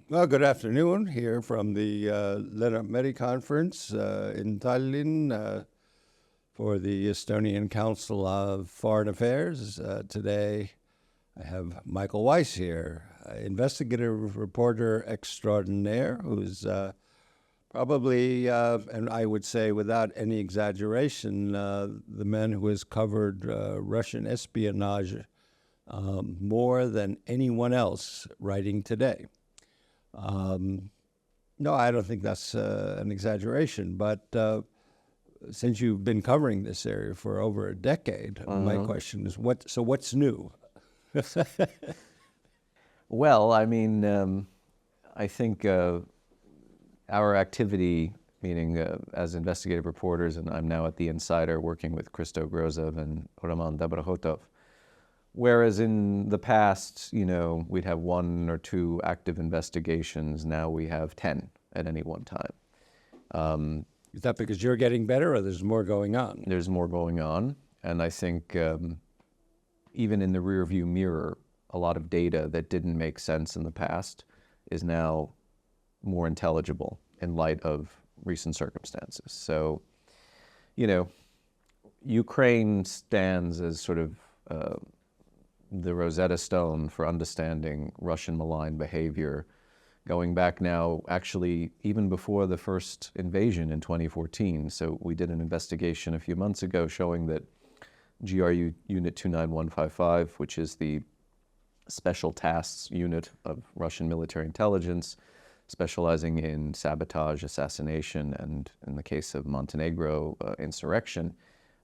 Well, good afternoon here from the Läänemere Conference in Tallinn for the Estonian Council of Foreign Affairs. Today I have Michael Weiss here, investigative reporter extraordinaire, who's probably, and I would say without any exaggeration, the man who has covered Russian espionage more than anyone else writing today. No, I don't think that's an exaggeration, but since you've been covering this area for over a decade, my question is, what's new? Well, I mean, I think our activity, meaning as investigative reporters, and I'm now at the Insider working with Christo Grozov and Roman Dobrahotov, whereas in the past, we'd have 1 or 2 active investigations. Now we have 10 at any one time. Is that because you're getting better or there's more going on? There's more going on. And I think even in the rearview mirror, a lot of data that didn't make sense in the past is now more intelligible in light of recent circumstances. So, Ukraine stands as sort of the Rosetta Stone for understanding Russian malign behavior, going back now, actually, even before the first invasion in 2014. So we did an investigation a few months ago showing that GRU Unit 29155, which is the special tasks unit of Russian military intelligence, specializing in sabotage, assassination, and in the case of Montenegro, insurrection,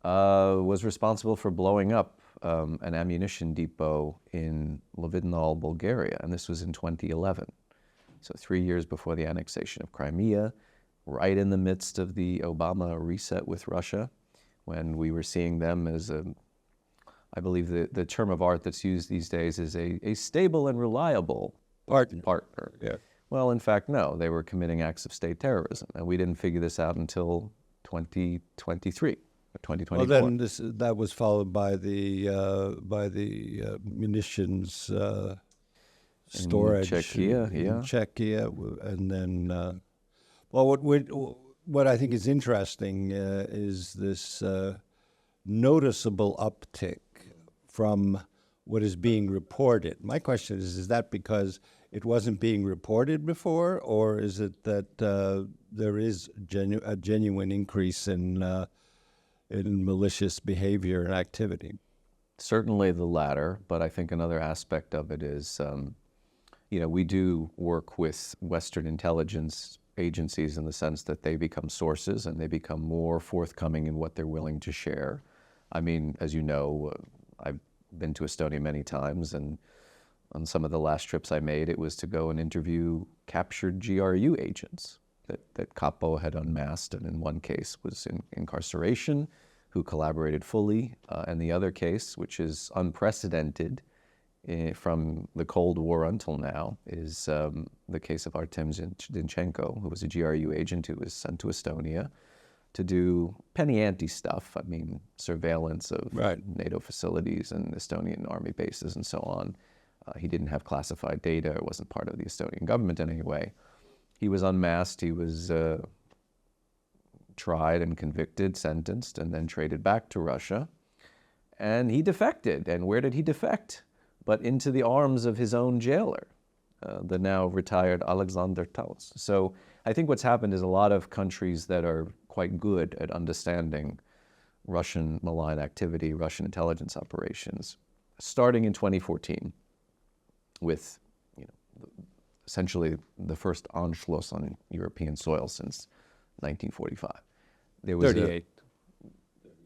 was responsible for blowing up an ammunition depot in Lovidnol, Bulgaria, and this was in 2011. So 3 years before the annexation of Crimea, right in the midst of the Obama reset with Russia, when we were seeing them as I believe the term of art that's used these days is a stable and reliable partner. Yeah. Well, in fact, no, they were committing acts of state terrorism, and we didn't figure this out until 2023. 2024. Well, then that was followed by the munitions storage in Czechia, in Czechia, and then what I think is interesting is this noticeable uptick from what is being reported. My question is that because it wasn't being reported before, or is it that there is a genuine increase in malicious behavior and activity? Certainly the latter, but I think another aspect of it is, we do work with Western intelligence agencies in the sense that they become sources and they become more forthcoming in what they're willing to share. I mean, as you know, I've been to Estonia many times, and on some of the last trips I made, it was to go and interview captured GRU agents that Capo had unmasked, and in one case was in incarceration, who collaborated fully, and the other case, which is unprecedented from the Cold War until now, is the case of Artem Zinchenko, who was a GRU agent who was sent to Estonia to do penny ante stuff. I mean, surveillance of NATO facilities and Estonian army bases and so on. He didn't have classified data. It wasn't part of the Estonian government in any way. He was unmasked, he was tried and convicted, sentenced, and then traded back to Russia. And he defected. And where did he defect? But into the arms of his own jailer, the now retired Alexander Taus. So I think what's happened is a lot of countries that are quite good at understanding Russian malign activity, Russian intelligence operations, starting in 2014 with essentially the first Anschluss on European soil since 1945. There was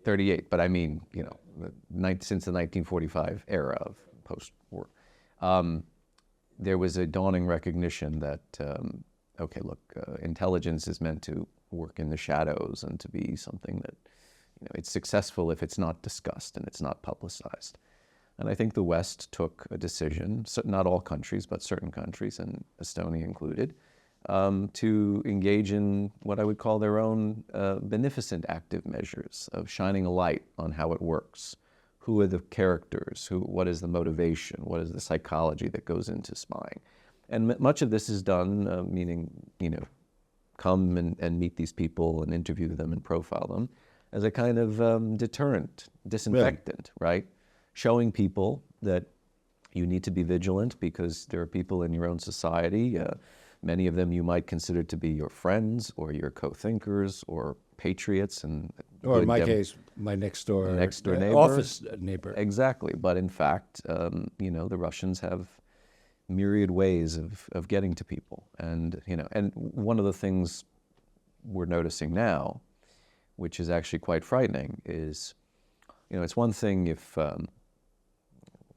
38, but I mean, since the 1945 era of post-war. There was a dawning recognition that, intelligence is meant to work in the shadows and to be something that, it's successful if it's not discussed and it's not publicized. And I think the West took a decision, not all countries, but certain countries, and Estonia included, to engage in what I would call their own beneficent active measures of shining a light on how it works. Who are the characters? What is the motivation? What is the psychology that goes into spying? And much of this is done, meaning, come and meet these people and interview them and profile them as a kind of deterrent, disinfectant, right? Showing people that you need to be vigilant because there are people in your own society, many of them you might consider to be your friends or your co-thinkers or patriots. Or in my case, my next door neighbor. Office neighbor. Exactly. But in fact, the Russians have myriad ways of getting to people. And one of the things we're noticing now, which is actually quite frightening, is, it's one thing if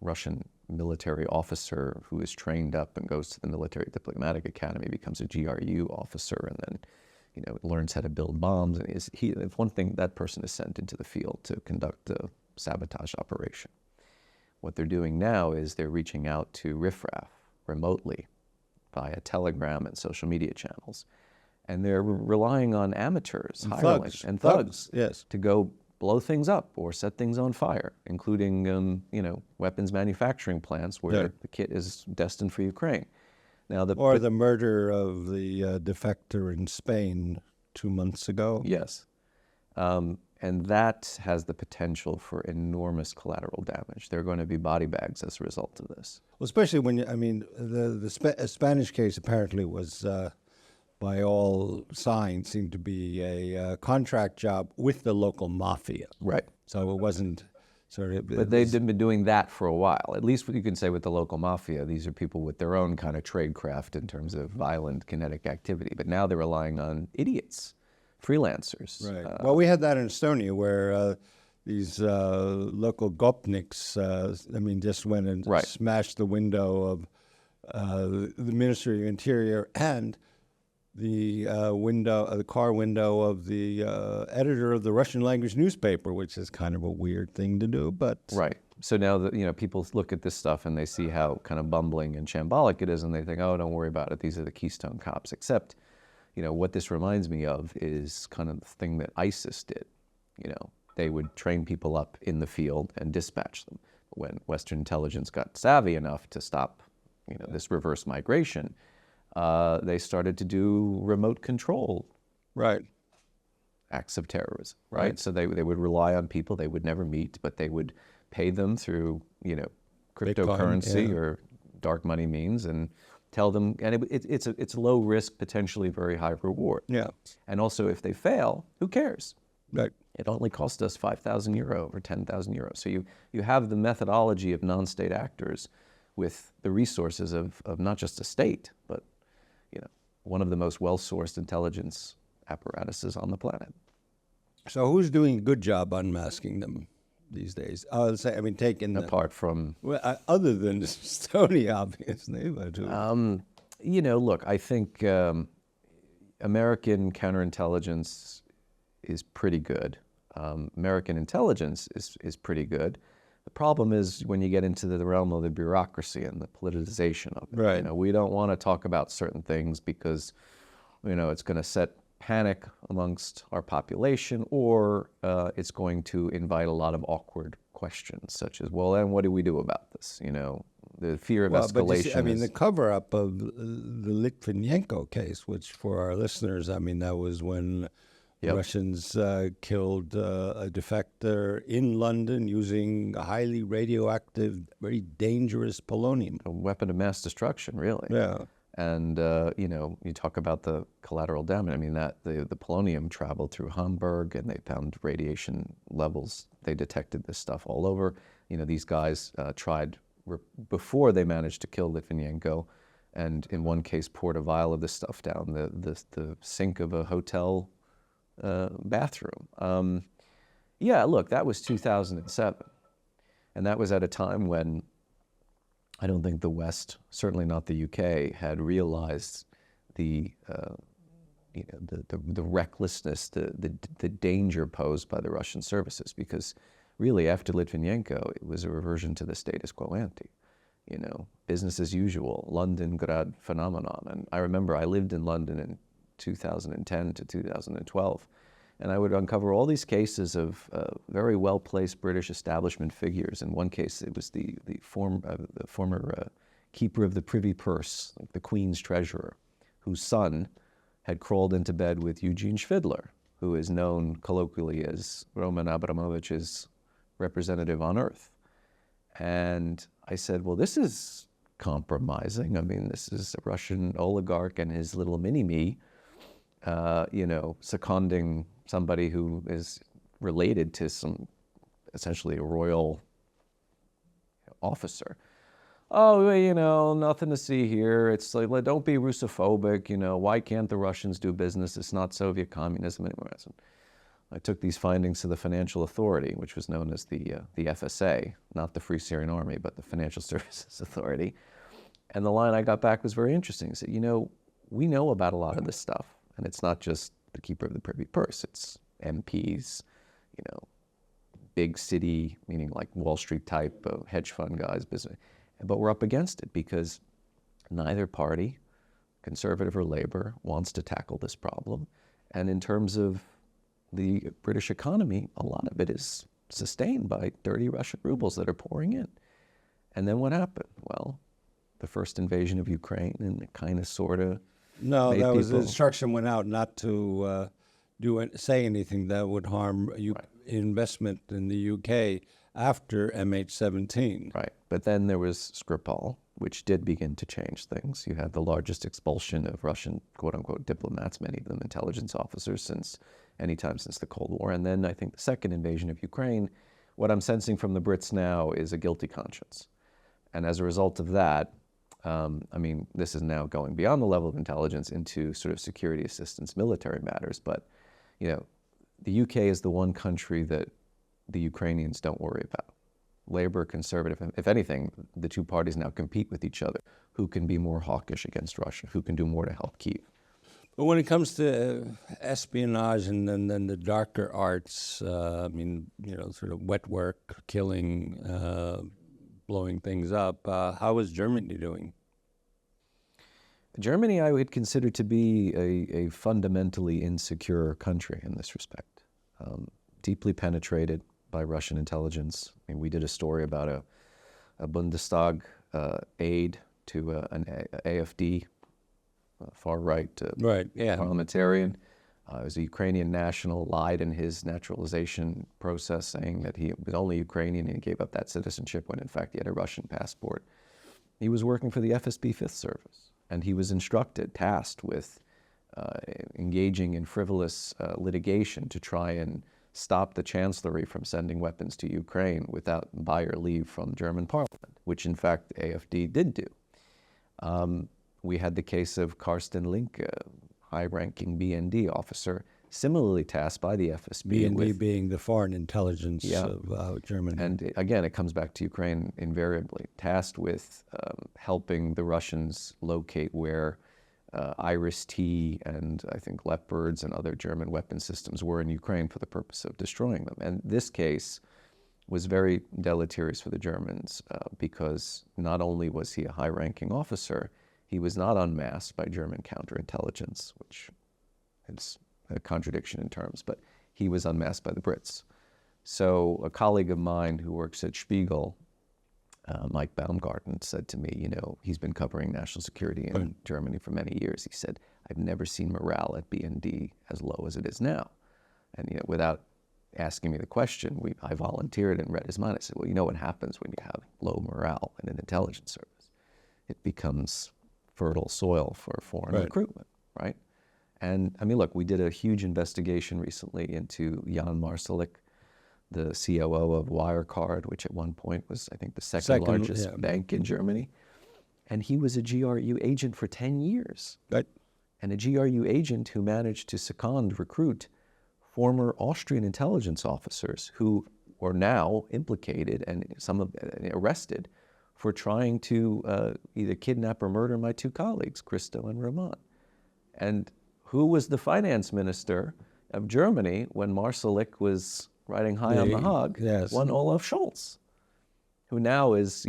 Russian military officer who is trained up and goes to the military diplomatic academy, becomes a GRU officer, and then learns how to build bombs. And it's one thing that person is sent into the field to conduct a sabotage operation. What they're doing now is they're reaching out to riffraff remotely via Telegram and social media channels. And they're relying on amateurs, hirelings, and thugs yes, to go blow things up or set things on fire, including weapons manufacturing plants where the kit is destined for Ukraine. Now, the murder of the defector in Spain 2 months ago. Yes. And that has the potential for enormous collateral damage. There are going to be body bags as a result of this. Well, especially when, the Spanish case apparently was, by all signs, seemed to be a contract job with the local mafia. Right. So it wasn't sort of... But they've been doing that for a while. At least what you can say with the local mafia, these are people with their own kind of tradecraft in terms of violent kinetic activity. But now they're relying on idiots, freelancers. Right. Well, we had that in Estonia where these local gopniks, just went and smashed the window of the Ministry of Interior and the car window of the editor of the Russian language newspaper, which is kind of a weird thing to do, but... Right. So now that, people look at this stuff and they see how kind of bumbling and shambolic it is, and they think, oh, don't worry about it, these are the Keystone Cops. Except, what this reminds me of is kind of the thing that ISIS did. They would train people up in the field and dispatch them. When Western intelligence got savvy enough to stop, this reverse migration, they started to do remote control acts of terrorism, right? So they would rely on people they would never meet, but they would pay them through, cryptocurrency or dark money means and tell them, and it's low risk, potentially very high reward. Yeah. And also if they fail, who cares? Right. It only cost us 5,000 euro or 10,000 euros. So you have the methodology of non-state actors with the resources of not just a state, but one of the most well-sourced intelligence apparatuses on the planet. So who's doing a good job unmasking them these days? Apart from... Well, other than Estonia, obviously. But look, I think American counterintelligence is pretty good. American intelligence is pretty good. The problem is when you get into the realm of the bureaucracy and the politicization of it. Right. We don't want to talk about certain things because, it's going to set panic amongst our population, or it's going to invite a lot of awkward questions, such as, well, then what do we do about this? The fear of escalation. But the cover-up of the Litvinenko case, which for our listeners, that was when Russians killed a defector in London using a highly radioactive, very dangerous polonium. A weapon of mass destruction, really. Yeah. And, you talk about the collateral damage. The polonium traveled through Hamburg and they found radiation levels. They detected this stuff all over. These guys tried, before they managed to kill Litvinenko, and in one case poured a vial of this stuff down the sink of a hotel bathroom. Look, that was 2007. And that was at a time when I don't think the West, certainly not the UK, had realized the recklessness, the danger posed by the Russian services. Because really, after Litvinenko, it was a reversion to the status quo ante. Business as usual, London-grad phenomenon. And I remember I lived in London in 2010 to 2012. And I would uncover all these cases of very well-placed British establishment figures. In one case, it was the former keeper of the privy purse, like the Queen's treasurer, whose son had crawled into bed with Eugene Schvidler, who is known colloquially as Roman Abramovich's representative on Earth. And I said, well, this is compromising. I mean, this is a Russian oligarch and his little mini-me, seconding somebody who is related to essentially a royal officer. Oh, nothing to see here. It's like, don't be Russophobic. Why can't the Russians do business? It's not Soviet communism anymore. I took these findings to the Financial Authority, which was known as the FSA, not the Free Syrian Army, but the Financial Services Authority. And the line I got back was very interesting. He said, we know about a lot of this stuff, and it's not just the keeper of the privy purse. It's MPs, big city, meaning like Wall Street type hedge fund guys, business. But we're up against it because neither party, conservative or labor, wants to tackle this problem. And in terms of the British economy, a lot of it is sustained by dirty Russian rubles that are pouring in. And then what happened? Well, the first invasion of Ukraine, and it kind of sort of No, that was the instruction went out not to say anything that would harm investment in the UK after MH17. Right. But then there was Skripal, which did begin to change things. You had the largest expulsion of Russian, quote-unquote, diplomats, many of them intelligence officers, since the Cold War. And then I think the second invasion of Ukraine, what I'm sensing from the Brits now is a guilty conscience. And as a result of that, this is now going beyond the level of intelligence into sort of security assistance, military matters. But, the UK is the one country that the Ukrainians don't worry about. Labor, conservative, if anything, the two parties now compete with each other. Who can be more hawkish against Russia? Who can do more to help Kyiv? But when it comes to espionage and then the darker arts, sort of wet work, killing, blowing things up, how is Germany doing? Germany, I would consider to be a fundamentally insecure country in this respect. Deeply penetrated by Russian intelligence. We did a story about a Bundestag aide to an AfD, far-right parliamentarian. He was a Ukrainian national, lied in his naturalization process, saying that he was only Ukrainian and he gave up that citizenship when in fact he had a Russian passport. He was working for the FSB Fifth Service, and he was tasked with engaging in frivolous litigation to try and stop the chancellery from sending weapons to Ukraine without buyer leave from German parliament, which in fact AfD did do. We had the case of Carsten Link, a high-ranking BND officer, similarly tasked by the FSB. BND being the foreign intelligence of Germany. And again, it comes back to Ukraine invariably, tasked with helping the Russians locate where Iris-T and I think Leopards and other German weapon systems were in Ukraine for the purpose of destroying them. And this case was very deleterious for the Germans because not only was he a high-ranking officer, he was not unmasked by German counterintelligence, which is a contradiction in terms, but he was unmasked by the Brits. So a colleague of mine who works at Spiegel, Mike Baumgarten, said to me, he's been covering national security in Germany for many years. He said, I've never seen morale at BND as low as it is now. And without asking me the question, I volunteered and read his mind. I said, well, what happens when you have low morale in an intelligence service? It becomes fertile soil for foreign recruitment, right? And look, we did a huge investigation recently into Jan Marsalek, the COO of Wirecard, which at one point was, I think, the second largest bank in Germany. And he was a GRU agent for 10 years. Right. And a GRU agent who managed to recruit former Austrian intelligence officers who are now implicated and some of arrested for trying to either kidnap or murder my two colleagues, Christo and Roman. And who was the finance minister of Germany when Marsalek was riding high on the hog? Yes. One Olaf Scholz, who now is,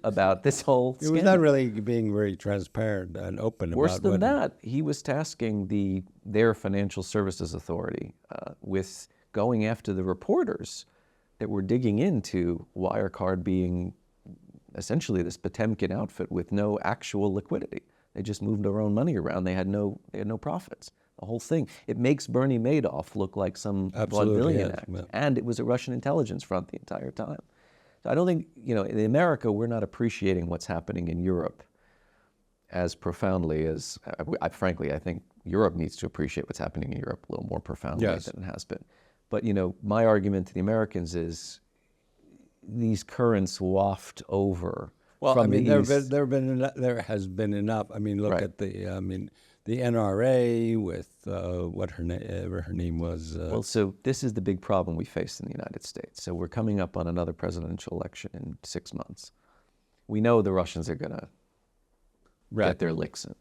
about this whole scandal. He was not really being very transparent and open about Worse than that, he was tasking their financial services authority with going after the reporters that were digging into Wirecard being essentially this Potemkin outfit with no actual liquidity. They just moved their own money around. They had no profits. The whole thing. It makes Bernie Madoff look like some vaudevillian act. Yeah. And it was a Russian intelligence front the entire time. So I don't think, in America, we're not appreciating what's happening in Europe as profoundly as, frankly, I think Europe needs to appreciate what's happening in Europe a little more profoundly than it has been. But, my argument to the Americans is these currents waft over. Well, from there has been enough. I mean, look at the NRA with what her name was. Well, so this is the big problem we face in the United States. So we're coming up on another presidential election in 6 months. We know the Russians are going to get their licks in.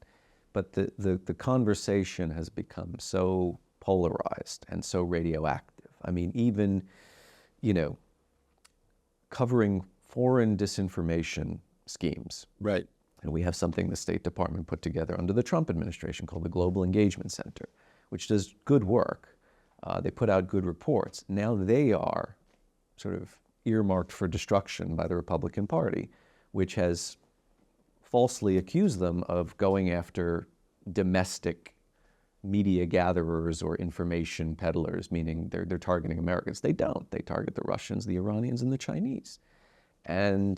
But the conversation has become so polarized and so radioactive. I mean, even, covering foreign disinformation schemes. Right. And we have something the State Department put together under the Trump administration called the Global Engagement Center, which does good work. They put out good reports. Now they are sort of earmarked for destruction by the Republican Party, which has falsely accused them of going after domestic media gatherers or information peddlers, meaning they're targeting Americans. They don't. They target the Russians, the Iranians, and the Chinese. And,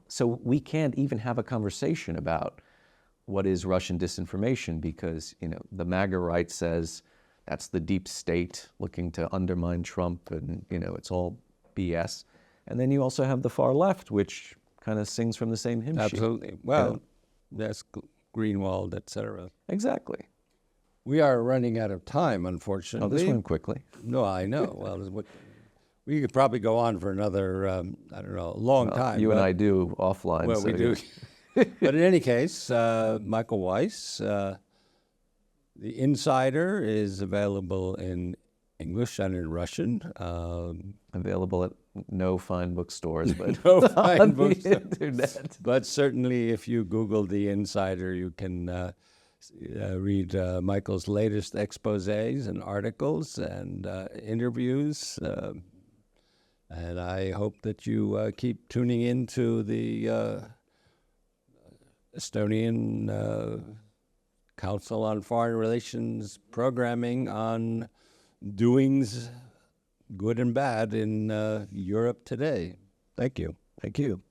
so we can't even have a conversation about what is Russian disinformation because, the MAGA right says that's the deep state looking to undermine Trump and, it's all BS. And then you also have the far left, which kind of sings from the same hymn sheet. Absolutely. Well, that's Greenwald, et cetera. Exactly. We are running out of time, unfortunately. Oh, this went quickly. No, I know. Well, we could probably go on for another, a long time. You and I do offline. Well, we do. But in any case, Michael Weiss, The Insider is available in English and in Russian. Available at no fine bookstores, but No fine on bookstores. the internet. But certainly if you Google The Insider, you can read Michael's latest exposés and articles and interviews. And I hope that you keep tuning into the Estonian Council on Foreign Relations programming on doings, good and bad, in Europe today. Thank you. Thank you.